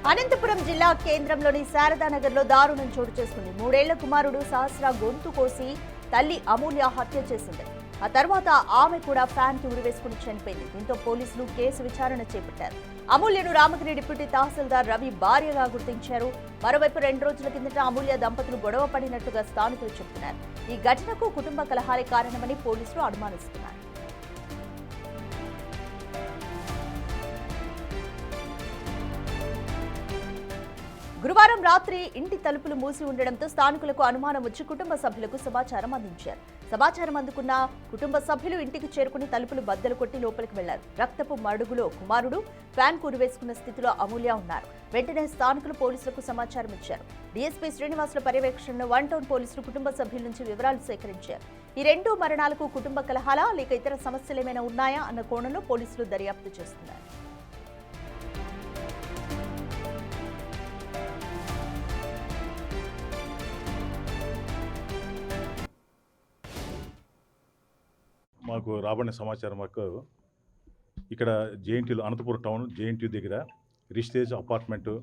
అనంతపురం జిల్లా కేంద్రంలోని శారదానగర్లో దారుణం చోటు చేసుకుంది. 3 ఏళ్ల కుమారుడు సహస్ర గొంతు కోసి తల్లి అమూల్య హత్య చేసింది. ఆ తర్వాత ఆమె కూడా ఫ్యాన్ కి ఉరివేసుకుని చనిపోయింది. దీంతో పోలీసులు కేసు విచారణ చేపట్టారు. అమూల్యను రామగిరి డిప్యూటీ తహసీల్దార్ రవి భార్యగా గుర్తించారు. మరోవైపు 2 రోజుల కిందట అమూల్య దంపతులు గొడవ పడినట్టుగా స్థానికులు చెబుతున్నారు. ఈ ఘటనకు కుటుంబ కలహాలే కారణమని పోలీసులు అనుమానిస్తున్నారు. గురువారం రాత్రి ఇంటి తలుపులు మూసి ఉండడంతో స్థానికులకు అనుమానం వచ్చి కుటుంబ సభ్యులకు సమాచారం అందించారు. సమాచారం అందుకున్న కుటుంబ సభ్యులు ఇంటికి చేరుకుని తలుపులు బద్దలు కొట్టి లోపలికి వెళ్లారు. రక్తపు మడుగులో కుమారుడు, ఫ్యాన్ కురివేసుకున్న స్థితిలో అమూల్య ఉన్నారు. వెంటనే స్థానికులు పోలీసులకు సమాచారం ఇచ్చారు. డీఎస్పీ శ్రీనివాసుల పర్యవేక్షణలో 1 టౌన్ పోలీసులు కుటుంబ సభ్యుల నుంచి వివరాలు సేకరించారు. ఈ 2 మరణాలకు కుటుంబ కలహాలా లేక ఇతర సమస్యలేమైనా ఉన్నాయా అన్న కోణంలో పోలీసులు దర్యాప్తు చేస్తున్నారు. మాకు రాబడిన సమాచారం మాకు ఇక్కడ జేఎన్టీలో అనంతపురం టౌన్ జేఎన్టీ దగ్గర రిజిస్టేజ్ అపార్ట్మెంటు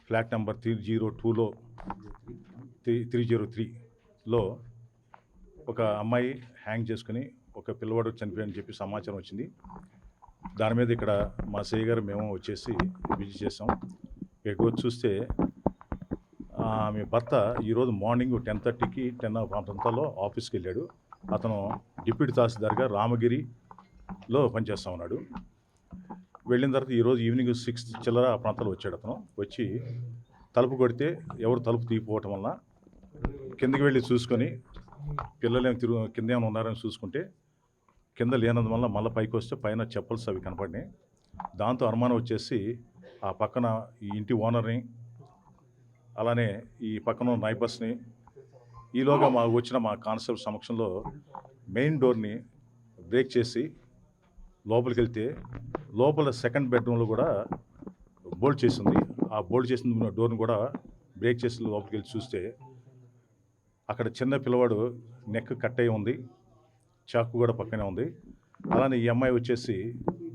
ఫ్లాట్ నెంబర్ 302లో 303లో ఒక అమ్మాయి హ్యాంగ్ చేసుకుని ఒక పిల్లవాడు చనిపోయాడని చెప్పి సమాచారం వచ్చింది. దాని మీద ఇక్కడ మా సయ్య గారు మేము వచ్చేసి విజిట్ చేసాం. ఇక్కడికి వచ్చి చూస్తే ఆమె భర్త ఈరోజు మార్నింగ్ 10:30కి 10 ప్రాంతంలో ఆఫీస్కి వెళ్ళాడు. అతను డిప్యూటీ తహసీల్దార్గా రామగిరిలో పనిచేస్తూ ఉన్నాడు. వెళ్ళిన తర్వాత ఈరోజు ఈవినింగ్ 6 చిల్లర ఆ ప్రాంతాల్లో వచ్చాడు. అతను వచ్చి తలుపు కొడితే ఎవరు తలుపు తీయకపోవటం వలన కిందకి వెళ్ళి చూసుకొని పిల్లలేమి కింద ఏమైనా ఉన్నారని చూసుకుంటే కింద లేనందువల్ల మళ్ళీ పైకి వస్తే పైన చెప్పల్స్ అవి కనపడినాయి. దాంతో అనుమానం వచ్చేసి ఆ పక్కన ఈ ఇంటి ఓనర్ని అలానే ఈ పక్కన నైబర్స్ని ఈలోగా వచ్చిన మా కానిస్టేబుల్ సమక్షంలో మెయిన్ డోర్ని బ్రేక్ చేసి లోపలికి వెళ్తే లోపల సెకండ్ బెడ్రూమ్లో కూడా బోల్ట్ చేసింది. ఆ బోల్ట్ చేసిన డోర్ని కూడా బ్రేక్ చేసి లోపలికి వెళ్ళి చూస్తే అక్కడ చిన్న పిల్లవాడు నెక్ కట్ అయి ఉంది, చాకు కూడా పక్కనే ఉంది. అలానే ఈ అమ్మాయి వచ్చేసి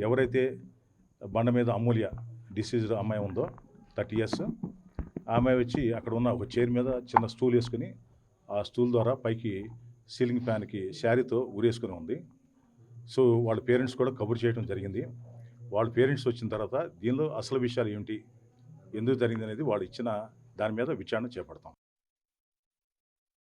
ఎవరైతే బండ మీద అమూల్య డిసీజ్డ్ అమ్మాయి ఉందో 30 years, ఆ అమ్మాయి వచ్చి అక్కడ ఉన్న ఒక చైర్ మీద చిన్న స్టూల్ వేసుకుని ఆ స్టూల్ ద్వారా పైకి సీలింగ్ ఫ్యాన్కి శారీతో ఉరేసుకుని ఉంది. సో వాళ్ళ పేరెంట్స్ కూడా కబుర్ చేయడం జరిగింది. వాళ్ళ పేరెంట్స్ వచ్చిన తర్వాత దీనిలో అసలు విషయాలు ఏమిటి, ఎందుకు జరిగింది అనేది వాళ్ళు ఇచ్చిన దాని మీద విచారణ చేపడతాం.